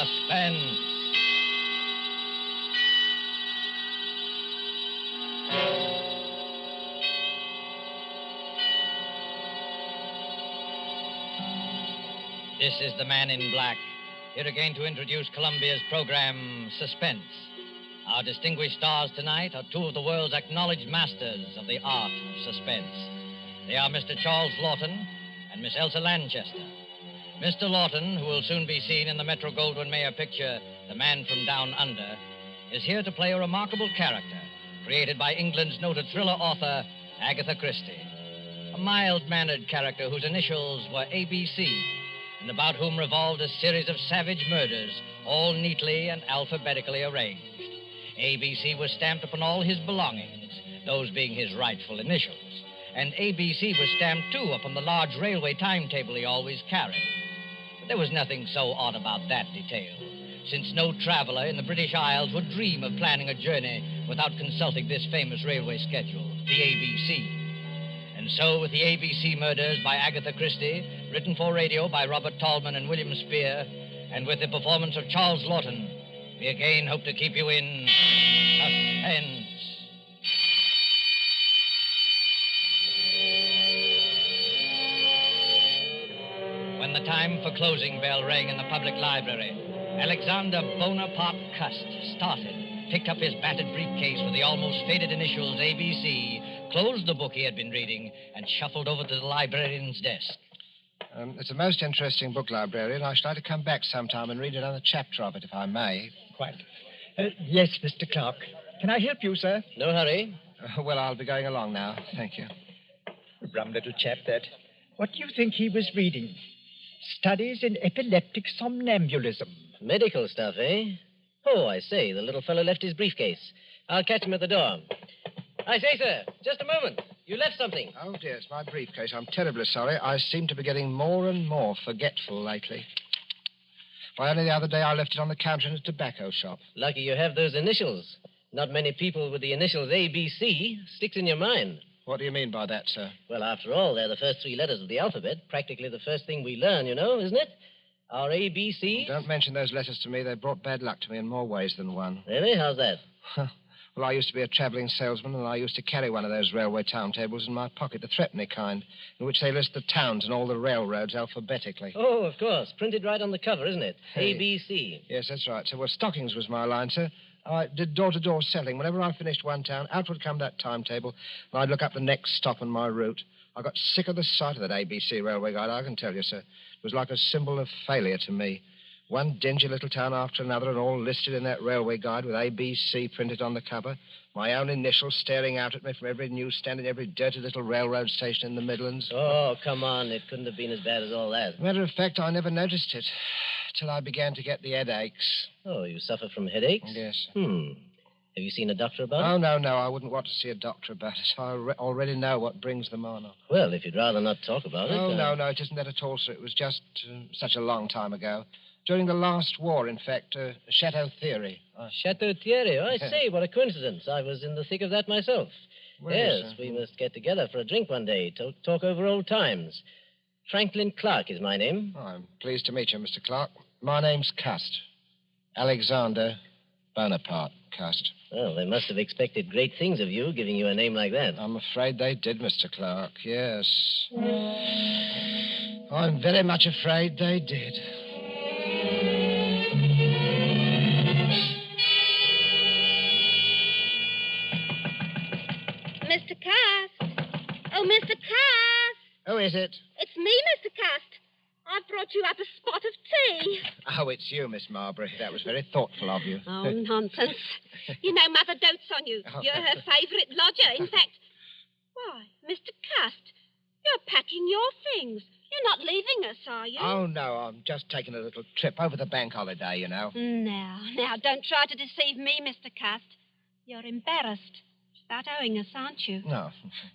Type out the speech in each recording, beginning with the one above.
Suspense. This is the Man in Black, here again to introduce Columbia's program, Suspense. Our distinguished stars tonight are two of the world's acknowledged masters of the art of suspense. They are Mr. Charles Lawton and Miss Elsa Lanchester. Mr. Lawton, who will soon be seen in the Metro-Goldwyn-Mayer picture, The Man from Down Under, is here to play a remarkable character created by England's noted thriller author, Agatha Christie. A mild-mannered character whose initials were A.B.C., and about whom revolved a series of savage murders, all neatly and alphabetically arranged. A.B.C. was stamped upon all his belongings, those being his rightful initials. And A.B.C. was stamped, too, upon the large railway timetable he always carried. But there was nothing so odd about that detail, since no traveler in the British Isles would dream of planning a journey without consulting this famous railway schedule, the A.B.C. And so, with the A.B.C. murders by Agatha Christie, written for radio by Robert Tallman and William Spear, and with the performance of Charles Lawton, we again hope to keep you in suspense. When the time for closing bell rang in the public library, Alexander Bonaparte Cust started, picked up his battered briefcase with the almost faded initials A.B.C., closed the book he had been reading, and shuffled over to the librarian's desk. It's a most interesting book, librarian. I should like to come back sometime and read another chapter of it, if I may. Quite. Yes, Mr. Clark. Can I help you, sir? No hurry. Well, I'll be going along now. Thank you. Rum little chap, that. What do you think he was reading? Studies in epileptic somnambulism. Medical stuff, eh? Oh, I say, the little fellow left his briefcase. I'll catch him at the door. I say, sir, just a moment. You left something. Oh, dear, it's my briefcase. I'm terribly sorry. I seem to be getting more and more forgetful lately. Why, only the other day I left it on the counter in a tobacco shop. Lucky you have those initials. Not many people with the initials A.B.C. sticks in your mind. What do you mean by that, sir? Well, after all, they're the first three letters of the alphabet. Practically the first thing we learn, you know, isn't it? Our A.B.C. Don't mention those letters to me. They've brought bad luck to me in more ways than one. Really? How's that? Well, I used to be a travelling salesman, and I used to carry one of those railway timetables in my pocket, the threepenny kind, in which they list the towns and all the railroads alphabetically. Oh, of course. Printed right on the cover, isn't it? Hey. A.B.C. Yes, that's right. So, well, stockings was my line, sir. I did door-to-door selling. Whenever I finished one town, out would come that timetable, and I'd look up the next stop on my route. I got sick of the sight of that A.B.C. railway guide, I can tell you, sir. It was like a symbol of failure to me. One dingy little town after another, and all listed in that railway guide with A.B.C. printed on the cover. My own initials staring out at me from every newsstand and every dirty little railroad station in the Midlands. Oh, come on. It couldn't have been as bad as all that. Matter of fact, I never noticed it till I began to get the headaches. Oh, you suffer from headaches? Yes. Have you seen a doctor about it? Oh, no. I wouldn't want to see a doctor about it. I already know what brings them on. Well, if you'd rather not talk about it... Oh, no, it isn't that at all, sir. It was just such a long time ago. During the last war, in fact, Chateau Theory. Chateau Thierry. I say, what a coincidence. I was in the thick of that myself. Yes, we must get together for a drink one day, talk over old times. Franklin Clark is my name. Oh, I'm pleased to meet you, Mr. Clark. My name's Cust. Alexander Bonaparte Cust. Well, they must have expected great things of you, giving you a name like that. I'm afraid they did, Mr. Clark, yes. I'm very much afraid they did. Mr. Cast. Oh, Mr. Cast. Who is it? It's me, Mr. Cast. I've brought you up a spot of tea. Oh, it's you, Miss Marbury. That was very thoughtful of you. Oh, nonsense. You know, Mother dotes on you. You're her favourite lodger. In fact, why, Mr. Cast, you're packing your things. You're not leaving us, are you? Oh, no, I'm just taking a little trip over the bank holiday, you know. Now, don't try to deceive me, Mr. Cast. You're embarrassed about owing us, aren't you? No.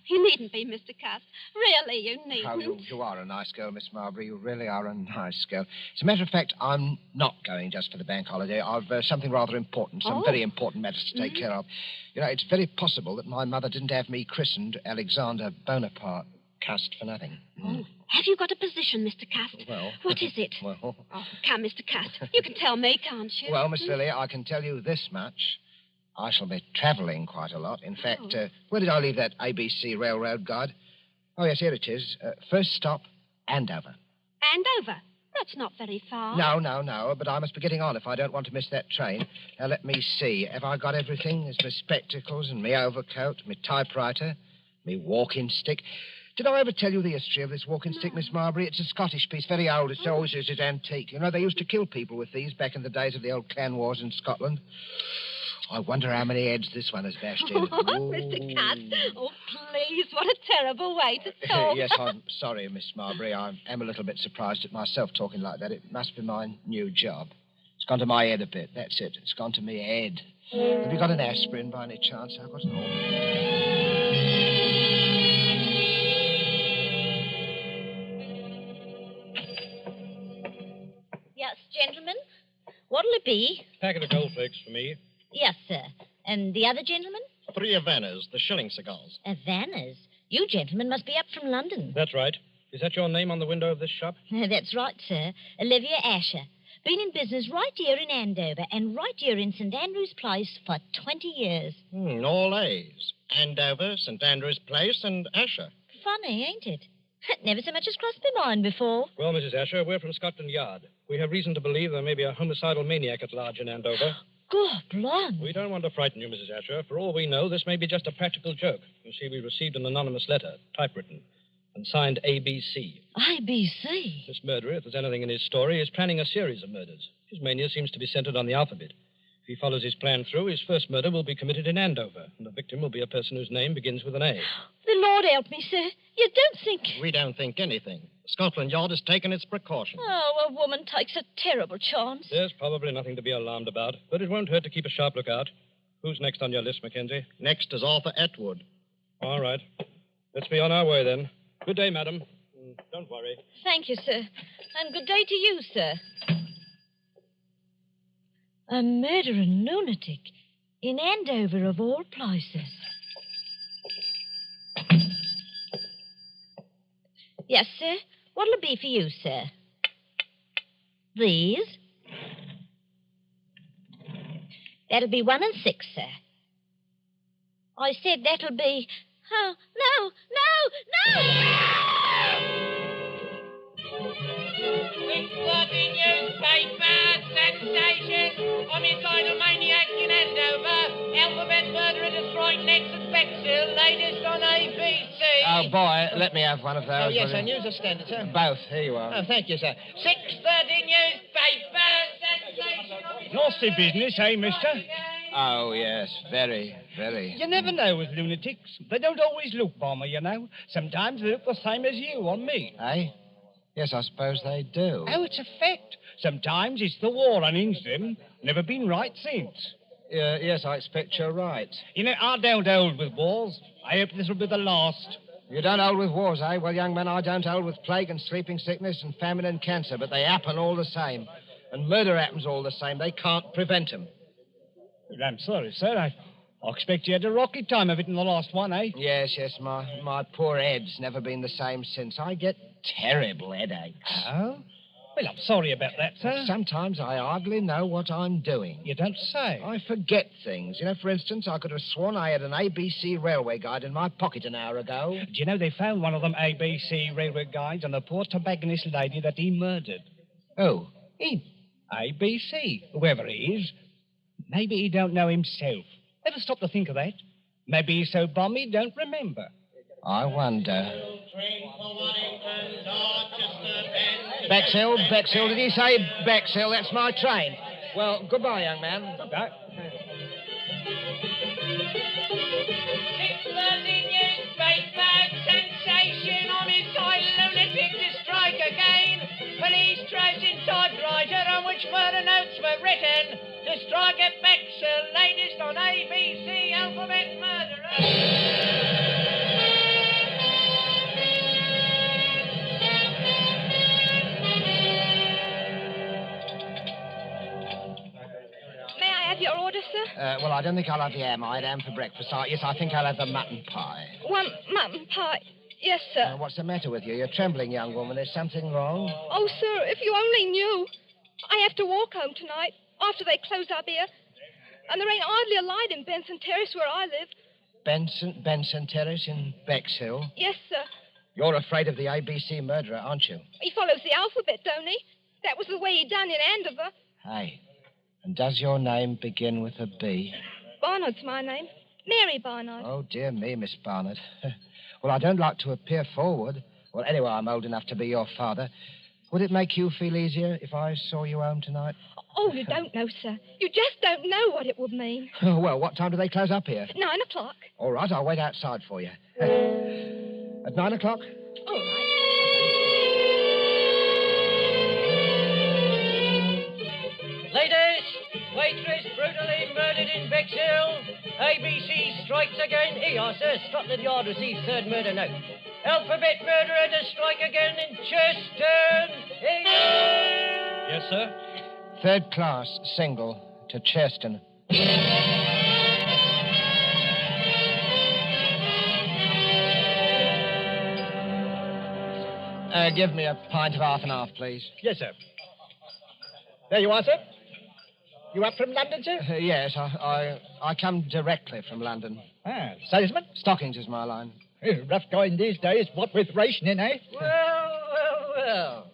You needn't be, Mr. Cast. Really, you needn't. Oh, you are a nice girl, Miss Marbury. You really are a nice girl. As a matter of fact, I'm not going just for the bank holiday. I've something rather important, some very important matters to take care of. You know, it's very possible that my mother didn't have me christened Alexander Bonaparte Cust for nothing. Oh, have you got a position, Mr. Cust? Well... What is it? Well... Oh, come, Mr. Cust. You can tell me, can't you? Well, Miss Lily, I can tell you this much. I shall be travelling quite a lot. In fact, where did I leave that ABC railroad guide? Oh, yes, here it is. First stop, Andover. Andover? That's not very far. No, but I must be getting on if I don't want to miss that train. Now, let me see. Have I got everything? There's my spectacles and my overcoat, my typewriter, my walking stick. Did I ever tell you the history of this walking stick, Miss Marbury? It's a Scottish piece, very old. It's always it's antique. You know, they used to kill people with these back in the days of the old clan wars in Scotland. I wonder how many heads this one has bashed in. Mr. Cust. Oh, please, what a terrible way to talk. Yes, I'm sorry, Miss Marbury. I am a little bit surprised at myself talking like that. It must be my new job. It's gone to my head a bit. That's it. It's gone to my head. Have you got an aspirin by any chance? I've got an all. Yes, gentlemen. What'll it be? Packet of goldflakes for me. Yes, sir. And the other gentleman? 3 Havanas, the shilling cigars. Havanas? You gentlemen must be up from London. That's right. Is that your name on the window of this shop? That's right, sir. Olivia Asher. Been in business right here in Andover and right here in St. Andrew's Place for 20 years. All A's. Andover, St. Andrew's Place, and Asher. Funny, ain't it? Never so much as crossed my mind before. Well, Mrs. Asher, we're from Scotland Yard. We have reason to believe there may be a homicidal maniac at large in Andover. God, blimey. We don't want to frighten you, Mrs. Asher. For all we know, this may be just a practical joke. You see, we received an anonymous letter, typewritten, and signed A.B.C. A.B.C.? This murderer, if there's anything in his story, is planning a series of murders. His mania seems to be centered on the alphabet. If he follows his plan through, his first murder will be committed in Andover, and the victim will be a person whose name begins with an A. The Lord help me, sir. You don't think... We don't think anything. Scotland Yard has taken its precautions. Oh, a woman takes a terrible chance. There's probably nothing to be alarmed about, but it won't hurt to keep a sharp lookout. Who's next on your list, Mackenzie? Next is Arthur Atwood. All right. Let's be on our way, then. Good day, madam. Don't worry. Thank you, sir. And good day to you, sir. A murdering lunatic in Andover, of all places. Yes, sir. What'll it be for you, sir? These? That'll be 1 and 6, sir. I said that'll be... Oh, no! 6:30 newspaper, sensation, homicidal maniac in Andover, alphabet murderer destroying necks at Bexhill, latest on ABC. Oh, boy, let me have one of those. Oh, yes, a news standard, sir. Both. Here you are. Oh, thank you, sir. 6:30 newspaper, sensation. Nasty business, eh, mister? Oh, yes, very, very. You never know with lunatics. They don't always look bomber, you know. Sometimes they look the same as you on me. Eh? Yes, I suppose they do. Oh, it's a fact. Sometimes it's the war unhinged them. Never been right since. Yes, I expect you're right. You know, I don't hold with wars. I hope this will be the last. You don't hold with wars, eh? Well, young man, I don't hold with plague and sleeping sickness and famine and cancer, but they happen all the same. And murder happens all the same. They can't prevent them. Well, I'm sorry, sir. I expect you had a rocky time of it in the last one, eh? Yes, my poor head's never been the same since. I get terrible headaches. Oh? Well, I'm sorry about that, sir. Sometimes I hardly know what I'm doing. You don't say. I forget things. You know, for instance, I could have sworn I had an ABC railway guide in my pocket an hour ago. Do you know they found one of them ABC railway guides on the poor tobacconist lady that he murdered? Oh. Him. ABC, whoever he is. Maybe he don't know himself. Ever stop to think of that? Maybe he's so bum he don't remember. I wonder. Bexhill, did he say Bexhill? That's my train. Well, goodbye, young man. Goodbye. 6:30 newspaper, sensation, homicidal lunatic to strike again. Police tracing typewriter on which murder notes were written. To strike at Bexhill, latest on ABC, alphabet murderer. Your order, sir? Well, I don't think I'll have the ham. I had ham for breakfast. Yes, I think I'll have the mutton pie. 1 mutton pie. Yes, sir. What's the matter with you? You're trembling, young woman. Is something wrong? Oh, sir, if you only knew. I have to walk home tonight after they close up here. And there ain't hardly a light in Benson Terrace where I live. Benson Terrace in Bexhill? Yes, sir. You're afraid of the A.B.C. murderer, aren't you? He follows the alphabet, don't he? That was the way he done in Andover. Hey, and does your name begin with a B? Barnard's my name. Mary Barnard. Oh, dear me, Miss Barnard. Well, I don't like to appear forward. Well, anyway, I'm old enough to be your father. Would it make you feel easier if I saw you home tonight? Oh, you don't know, sir. You just don't know what it would mean. Oh, well, what time do they close up here? 9 o'clock. All right, I'll wait outside for you. At 9 o'clock? All right. Ladies, waitress brutally murdered in Bexhill. A.B.C. strikes again. Here you are, sir. Scotland Yard receives third murder note. Alphabet murderer to strike again in Cheston. Here you are. Yes, sir? Third class, single, to Cheston. Give me a pint of half and half, please. Yes, sir. There you are, sir. You up from London, sir? Yes, I come directly from London. Ah, salesman? Stockings is my line. Rough going these days, what with rationing, eh? Well.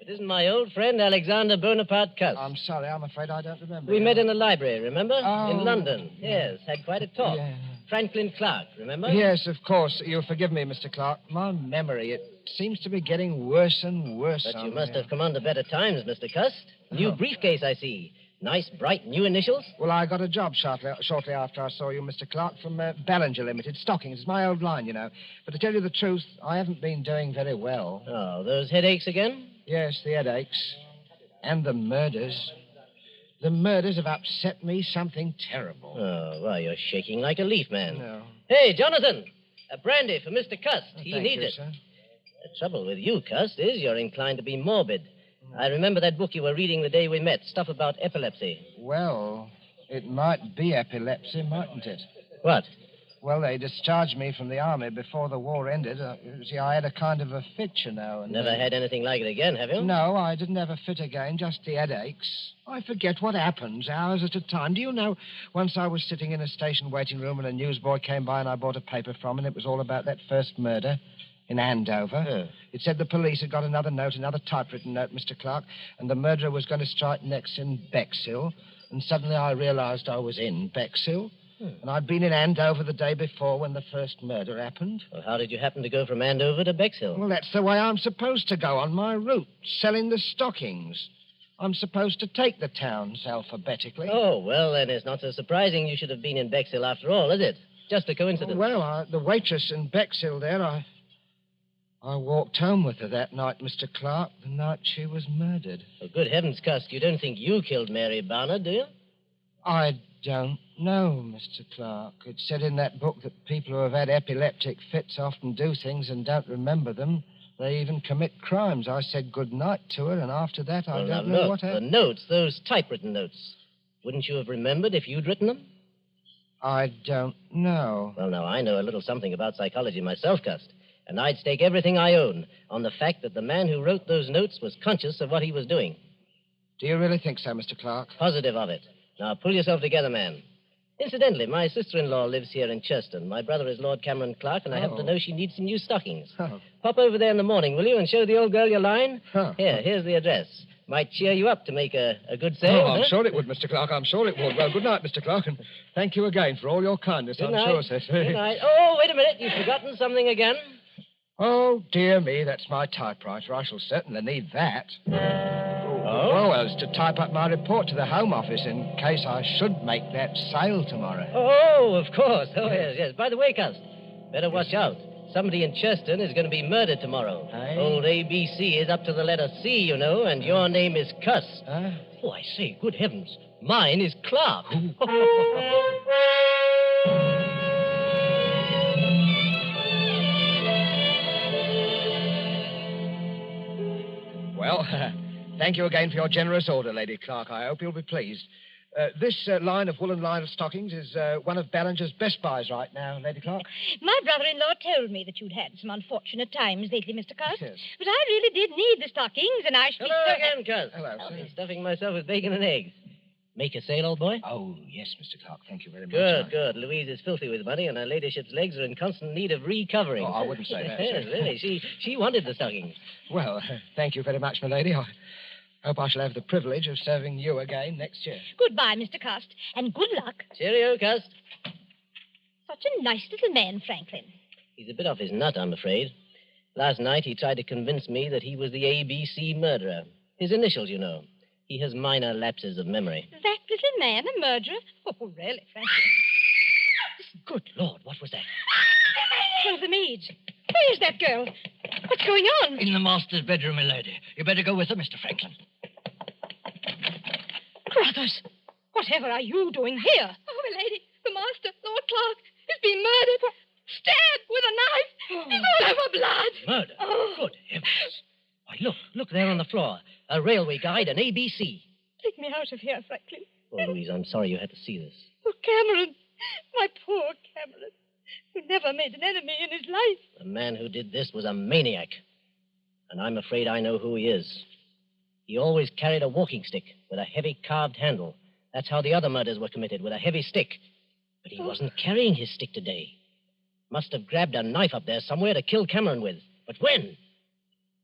It isn't my old friend Alexander Bonaparte Cuss. I'm sorry, I'm afraid I don't remember. We met in the library, remember? Oh. In London. Yes, had quite a talk. Yeah. Franklin Clark, remember? Yes, of course. You'll forgive me, Mr. Clark. My memory, it seems to be getting worse and worse. But you must have come under better times, Mr. Cuss. New briefcase, I see. Nice, bright, new initials? Well, I got a job shortly after I saw you, Mr. Clark, from Ballinger Limited. Stockings. It's my old line, you know. But to tell you the truth, I haven't been doing very well. Oh, those headaches again? Yes, the headaches. And the murders. The murders have upset me something terrible. Oh, well, you're shaking like a leaf, man. No. Hey, Jonathan, a brandy for Mr. Cuss. He Thank needs you, it. sir. The trouble with you, Cuss, is you're inclined to be morbid. I remember that book you were reading the day we met, stuff about epilepsy. Well, it might be epilepsy, mightn't it? What? Well, they discharged me from the army before the war ended. You see, I had a kind of a fit, you know. And, Never had anything like it again, have you? No, I didn't have a fit again, just the headaches. I forget what happens, hours at a time. Do you know, once I was sitting in a station waiting room and a newsboy came by and I bought a paper from him, and it was all about that first murder in Andover. Huh. It said the police had got another note, another typewritten note, Mr. Clark, and the murderer was going to strike next in Bexhill. And suddenly I realized I was in Bexhill. And I'd been in Andover the day before when the first murder happened. Well, how did you happen to go from Andover to Bexhill? Well, that's the way I'm supposed to go on my route, selling the stockings. I'm supposed to take the towns alphabetically. Oh, well, then it's not so surprising you should have been in Bexhill after all, is it? Just a coincidence. Well, the waitress in Bexhill there, I walked home with her that night, Mr. Clark, the night she was murdered. Oh, good heavens, Cuss, you don't think you killed Mary Barnard, do you? I don't know, Mr. Clark. It said in that book that people who have had epileptic fits often do things and don't remember them. They even commit crimes. I said good night to her, and after that, I don't know what happened. The notes, those typewritten notes. Wouldn't you have remembered if you'd written them? I don't know. Well, now, I know a little something about psychology myself, Cuss. And I'd stake everything I own on the fact that the man who wrote those notes was conscious of what he was doing. Do you really think so, Mr. Clark? Positive of it. Now, pull yourself together, man. Incidentally, my sister-in-law lives here in Cheston. My brother is Lord Cameron Clark, and I happen to know she needs some new stockings. Oh. Pop over there in the morning, will you, and show the old girl your line? Huh. Here's the address. Might cheer you up to make a good sale. I'm huh? sure it would, Mr. Clark. I'm sure it would. Well, good night, Mr. Clark, and thank you again for all your kindness. Good I'm night. sure, sir. Good night. Oh, wait a minute. You've forgotten something again. Oh, dear me, that's my typewriter. I shall certainly need that. Oh? Well, it's to type up my report to the Home Office in case I should make that sale tomorrow. Oh, of course. Oh, yes. By the way, Cuss, better watch out. Somebody in Cheston is going to be murdered tomorrow. Aye. Old A.B.C. is up to the letter C, you know, and your name is Cuss. Huh? Oh, I say, good heavens. Mine is Clark. Well, thank you again for your generous order, Lady Clark. I hope you'll be pleased. This line of woolen lined stockings is one of Ballinger's best buys right now, Lady Clark. My brother-in-law told me that you'd had some unfortunate times lately, Mr. Cust. Yes. But I really did need the stockings, and I should Hello be... again, Cuz. Hello, I've sir. been stuffing myself with bacon and eggs. Make a sale, old boy? Oh, yes, Mr. Clark. Thank you very much. Good, good. Louise is filthy with money, and her ladyship's legs are in constant need of recovering. Oh, I wouldn't say that, Yes, sir. really. She wanted the stockings. Well, thank you very much, my lady. I hope I shall have the privilege of serving you again next year. Goodbye, Mr. Cust, and good luck. Cheerio, Cuz. Such a nice little man, Franklin. He's a bit off his nut, I'm afraid. Last night he tried to convince me that he was the A.B.C. murderer. His initials, you know. He has minor lapses of memory. That little man a murderer? Oh, really, Franklin? Good Lord, what was that? One of the maids. Where's that girl? What's going on? In the master's bedroom, milady. You better go with her, Mr. Franklin. Brothers, whatever are you doing here? Oh, my lady, the master, Lord Clark, is being murdered. Stabbed with a knife. He's all over blood. Murder? Oh. Good heavens. Why, look there on the floor. A railway guide and A.B.C. Take me out of here, Franklin. Oh, Louise, I'm sorry you had to see this. Oh, Cameron. My poor Cameron. Who never made an enemy in his life. The man who did this was a maniac. And I'm afraid I know who he is. He always carried a walking stick with a heavy carved handle. That's how the other murders were committed, with a heavy stick. But he wasn't carrying his stick today. Must have grabbed a knife up there somewhere to kill Cameron with. But when?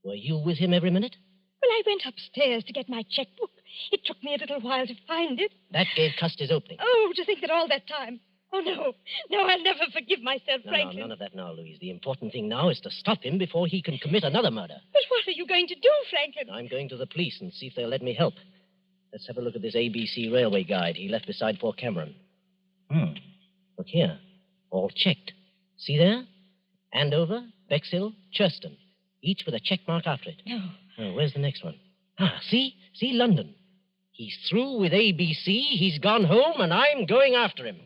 Were you with him every minute? Well, I went upstairs to get my checkbook. It took me a little while to find it. That gave Cust his opening. Oh, to think that all that time. Oh, no. No, I'll never forgive myself, No, Franklin. none of that now, Louise. The important thing now is to stop him before he can commit another murder. But what are you going to do, Franklin? I'm going to the police and see if they'll let me help. Let's have a look at this A.B.C. railway guide he left beside poor Cameron. Look here. All checked. See there? Andover, Bexhill, Churston. Each with a check mark after it. No. Oh, where's the next one? See? See London. He's through with A.B.C., he's gone home, and I'm going after him.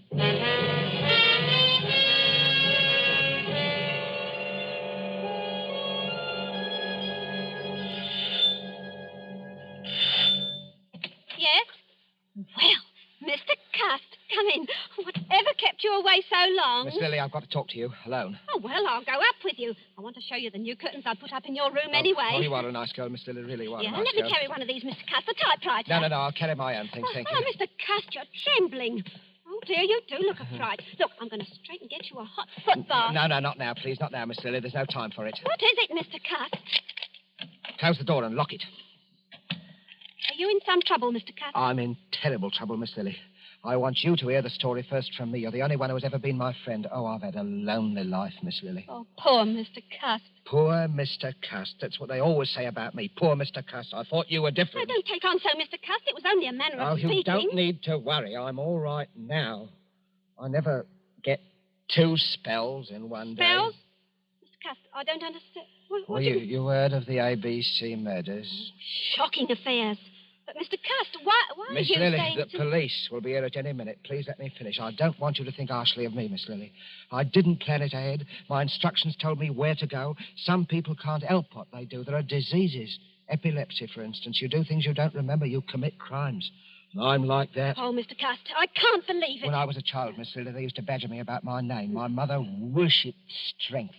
Yes? Well, Mr. Cust, come in. Whatever kept you away so long? Miss Lily, I've got to talk to you alone. Oh, well, I'll go up with you. I want to show you the new curtains I put up in your room anyway. Oh, you are a nice girl, Miss Lily, really are Yeah, a nice let me girl. carry one of these, Mr. Cust, the typewriter. No, I'll carry my own things, thank you. Oh, Mr. Cust, you're trembling. Oh, dear, you do look a fright. Look, I'm going to straight and get you a hot foot bath. No, not now, please. Not now, Miss Lily. There's no time for it. What is it, Mr. Cust? Close the door and lock it. Are you in some trouble, Mr. Cust? I'm in terrible trouble, Miss Lily. I want you to hear the story first from me. You're the only one who has ever been my friend. Oh, I've had a lonely life, Miss Lily. Oh, poor Mr. Cust. Poor Mr. Cust. That's what they always say about me. Poor Mr. Cust. I thought you were Now, different. don't take on so, Mr. Cust. It was only a manner Oh, of speaking. you don't need to worry. I'm all right now. I never get 2 spells in one day. Spells? Mr. Cust, I don't understand. What Well, do you heard of the A.B.C. murders? Shocking affairs. But, Mr. Cust, why Miss are you Lily, saying... the police will be here at any minute. Please let me finish. I don't want you to think harshly of me, Miss Lily. I didn't plan it ahead. My instructions told me where to go. Some people can't help what they do. There are diseases. Epilepsy, for instance. You do things you don't remember. You commit crimes. And I'm like that. Oh, Mr. Cust, I can't believe it. When I was a child, Miss Lily, they used to badger me about my name. My mother worshipped strength.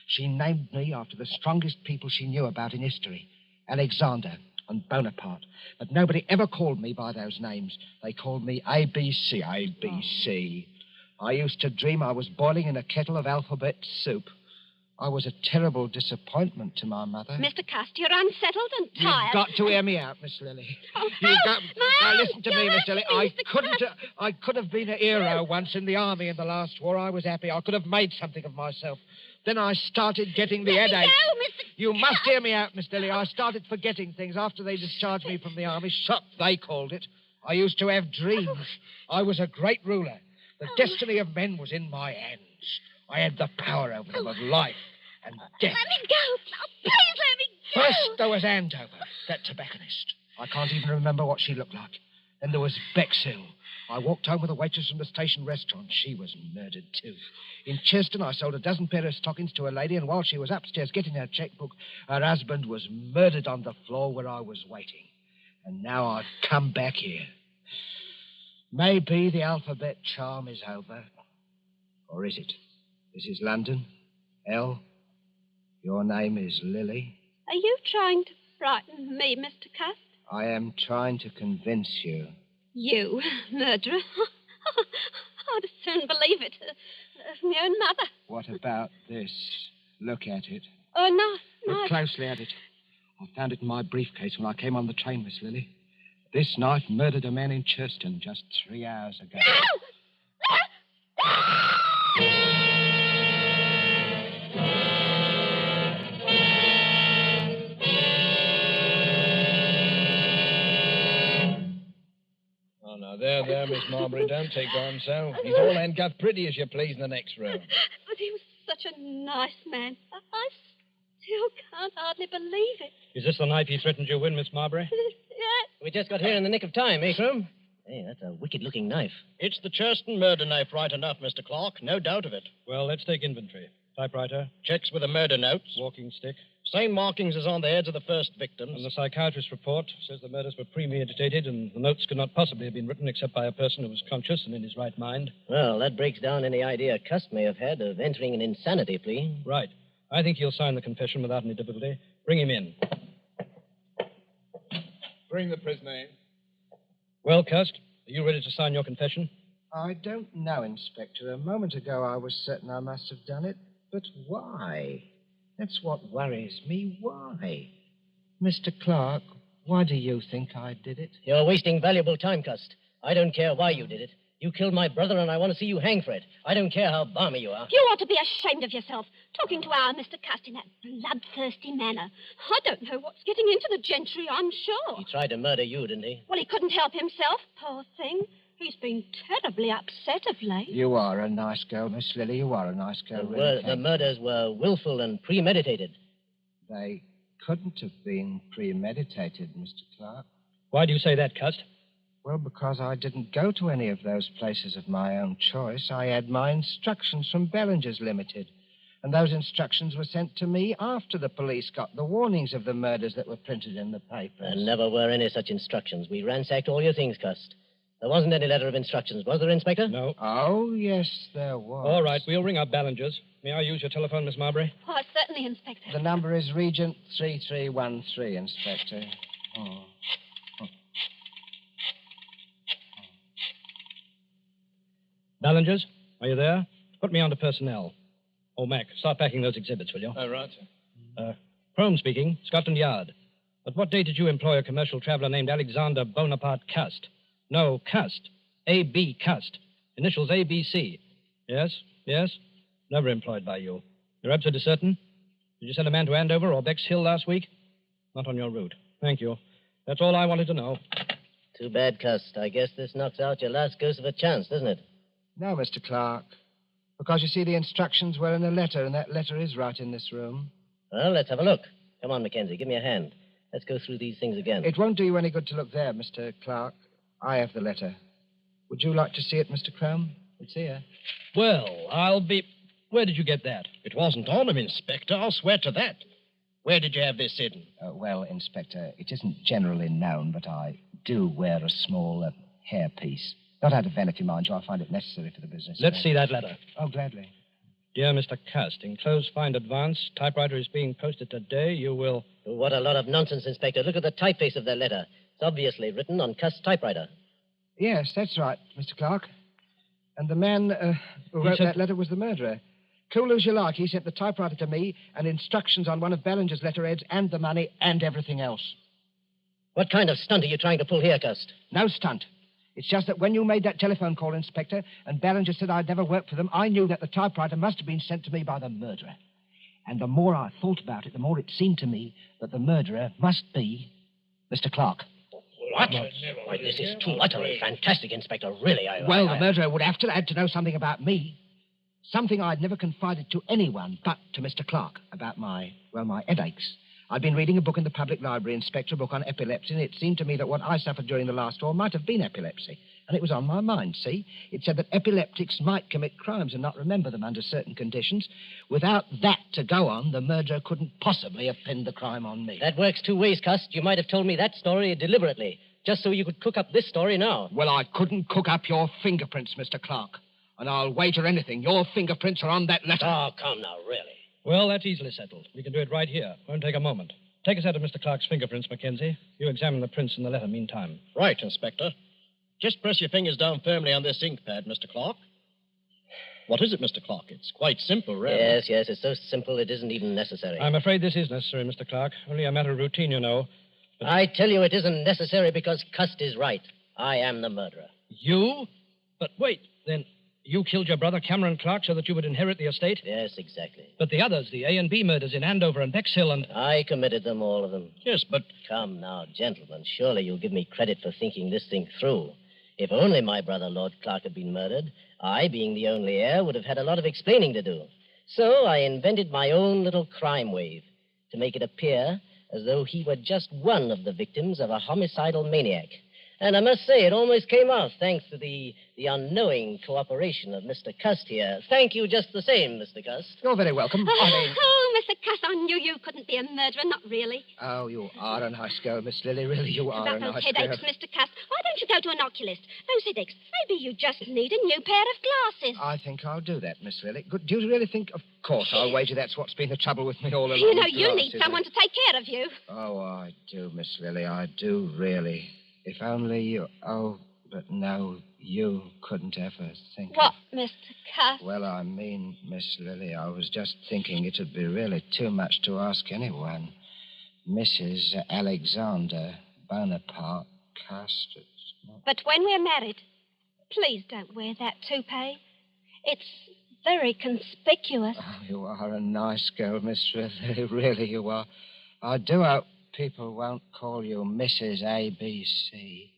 She named me after the strongest people she knew about in history. Alexander and Bonaparte. But nobody ever called me by those names. They called me A.B.C. A.B.C. I used to dream I was boiling in a kettle of alphabet soup. I was a terrible disappointment to my mother. Mr. Cust, you're unsettled and tired. You've got to hear me out, Miss Lily. Oh, You've got... my Now, arm. listen to me, You're Miss Lily. hurting me, Mr. I could have been a hero once in the army in the last war. I was happy. I could have made something of myself. Then I started getting the Let me headache. go, Mr. You must hear me out, Miss Lily. I started forgetting things after they discharged me from the army. Shop, they called it. I used to have dreams. I was a great ruler. The destiny of men was in my hands. I had the power over them of life and death. Let me go. Oh, please let me go. First, there was Andover, that tobacconist. I can't even remember what she looked like. Then there was Bexhill. I walked home with a waitress from the station restaurant. She was murdered, too. In Churston, I sold a dozen pair of stockings to a lady, and while she was upstairs getting her checkbook, her husband was murdered on the floor where I was waiting. And now I've come back here. Maybe the alphabet charm is over. Or is it? This is London. L. Your name is Lily. Are you trying to frighten me, Mr. Cust? I am trying to convince you. You, murderer? I'd as soon believe it as my own mother. What about this? Look at it. Oh, no, no. Look closely at it. I found it in my briefcase when I came on the train, Miss Lily. This knife murdered a man in Churston just 3 hours ago. Oh, now, there, Miss Marbury. Don't take on so. He's all handcuffed pretty as you please in the next room. But he was such a nice man. I still can't hardly believe it. Is this the knife he threatened you with, Miss Marbury? Yes. We just got here in the nick of time, eh, Crum? Hey, that's a wicked-looking knife. It's the Churston murder knife, right enough, Mr. Clark. No doubt of it. Well, let's take inventory. Typewriter. Checks with the murder notes. Walking stick. Same markings as on the heads of the first victims. And the psychiatrist's report says the murders were premeditated and the notes could not possibly have been written except by a person who was conscious and in his right mind. Well, that breaks down any idea Cust may have had of entering an insanity plea. Right. I think he'll sign the confession without any difficulty. Bring him in. Bring the prisoner in. Well, Cust, are you ready to sign your confession? I don't know, Inspector. A moment ago I was certain I must have done it. But why? That's what worries me. Why? Mr. Clark, why do you think I did it? You're wasting valuable time, Cust. I don't care why you did it. You killed my brother, and I want to see you hang for it. I don't care how balmy you are. You ought to be ashamed of yourself, talking to our Mr. Cust in that bloodthirsty manner. I don't know what's getting into the gentry, I'm sure. He tried to murder you, didn't he? Well, he couldn't help himself, poor thing. He's been terribly upset of late. You are a nice girl, Miss Lily. You are a nice girl, really. The murders were willful and premeditated. They couldn't have been premeditated, Mr. Clark. Why do you say that, Cust? Well, because I didn't go to any of those places of my own choice. I had my instructions from Bellinger's Limited. And those instructions were sent to me after the police got the warnings of the murders that were printed in the papers. There never were any such instructions. We ransacked all your things, Cust. There wasn't any letter of instructions, was there, Inspector? No. Oh, yes, there was. All right, we'll ring up Ballinger's. May I use your telephone, Miss Marbury? Oh, certainly, Inspector. The number is Regent 3313, Inspector. Oh. Ballinger's, are you there? Put me on to personnel. Oh, Mac, start packing those exhibits, will you? Oh, right, sir. Crome speaking, Scotland Yard. At what date did you employ a commercial traveler named Alexander Bonaparte Cust? No, Cust. A.B. Cust. Initials A.B.C. Yes? Never employed by you. You're absolutely certain? Did you send a man to Andover or Bexhill last week? Not on your route. Thank you. That's all I wanted to know. Too bad, Cust. I guess this knocks out your last ghost of a chance, doesn't it? No, Mr. Clark. Because, you see, the instructions were in a letter, and that letter is right in this room. Well, let's have a look. Come on, Mackenzie, give me a hand. Let's go through these things again. It won't do you any good to look there, Mr. Clark. I have the letter. Would you like to see it, Mr. Crome? It's here. Well, I'll be... Where did you get that? It wasn't on him, Inspector. I'll swear to that. Where did you have this hidden? Well, Inspector, it isn't generally known, but I do wear a small hairpiece. Not out of vanity, mind you. I find it necessary for the business. Let's see that letter. Oh, gladly. Dear Mr. Cust, enclosed find advance. Typewriter is being posted today. You will... What a lot of nonsense, Inspector. Look at the typeface of that letter. It's obviously written on Cust's typewriter. Yes, that's right, Mr. Clark. And the man who wrote that letter was the murderer. Cool as you like, he sent the typewriter to me and instructions on one of Ballinger's letterheads and the money and everything else. What kind of stunt are you trying to pull here, Cust? No stunt. It's just that when you made that telephone call, Inspector, and Ballinger said I'd never worked for them, I knew that the typewriter must have been sent to me by the murderer. And the more I thought about it, the more it seemed to me that the murderer must be Mr. Clark. What? Why, this is too utterly fantastic, Inspector. Really, Well, the murderer would have to had to know something about me. Something I'd never confided to anyone but to Mr. Clark about my headaches. I'd been reading a book in the public library, Inspector, a book on epilepsy, and it seemed to me that what I suffered during the last war might have been epilepsy. And it was on my mind, see? It said that epileptics might commit crimes and not remember them under certain conditions. Without that to go on, the murderer couldn't possibly have pinned the crime on me. That works two ways, Cust. You might have told me that story deliberately just so you could cook up this story now. Well, I couldn't cook up your fingerprints, Mr. Clark. And I'll wager anything. Your fingerprints are on that letter. Oh, come now, really. Well, that's easily settled. We can do it right here. Won't take a moment. Take a set of Mr. Clark's fingerprints, Mackenzie. You examine the prints in the letter meantime. Right, Inspector. Just press your fingers down firmly on this ink pad, Mr. Clark. What is it, Mr. Clark? It's quite simple, really. Yes, it's so simple it isn't even necessary. I'm afraid this is necessary, Mr. Clark. Only a matter of routine, you know. But I tell you it isn't necessary because Cust is right. I am the murderer. You? But wait, then you killed your brother Cameron Clark so that you would inherit the estate? Yes, exactly. But the others, the A and B murders in Andover and Bexhill and... I committed them, all of them. Yes, but... Come now, gentlemen, surely you'll give me credit for thinking this thing through. If only my brother Lord Clark had been murdered, I, being the only heir, would have had a lot of explaining to do. So I invented my own little crime wave to make it appear as though he were just one of the victims of a homicidal maniac. And I must say, it almost came off, thanks to the unknowing cooperation of Mr. Cust here. Thank you just the same, Mr. Cust. You're very welcome. Oh, Mr. Cust, I knew you couldn't be a murderer, not really. Oh, you are a nice girl, Miss Lily. Really, you are About a those nice headaches, girl. Mr. Cust, why don't you go to an oculist? Those headaches, maybe you just need a new pair of glasses. I think I'll do that, Miss Lily. Good. Do you really think... Of course, I'll wager that's what's been the trouble with me all along. You know, you need someone to take care of you. Oh, I do, Miss Lily. I do, really. If only you... Oh, but no, you couldn't ever think What, Mr. Cust? Well, I mean, Miss Lily, I was just thinking it'd be really too much to ask anyone. Mrs. Alexander Bonaparte Cust. But when we're married, please don't wear that toupee. It's very conspicuous. Oh, you are a nice girl, Miss Lily. Really, you are. I do hope people won't call you Mrs. A.B.C.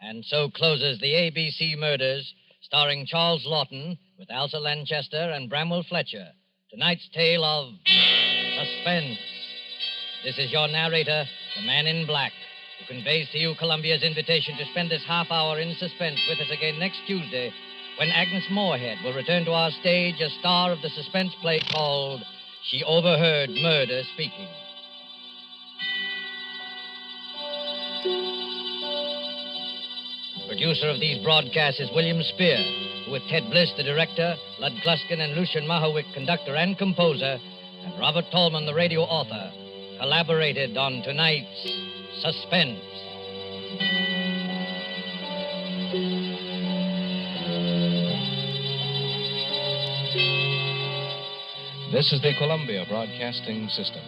And so closes the A.B.C. Murders, starring Charles Lawton with Elsa Lanchester and Bramwell Fletcher. Tonight's tale of Suspense. This is your narrator, the Man in Black, who conveys to you Columbia's invitation to spend this half hour in suspense with us again next Tuesday, when Agnes Moorehead will return to our stage as star of the suspense play called She Overheard Murder Speaking. Producer of these broadcasts is William Spear, who with Ted Bliss, the director, Lud Gluskin and Lucian Mahowick, conductor and composer, and Robert Tolman, the radio author, collaborated on tonight's Suspense. This is the Columbia Broadcasting System.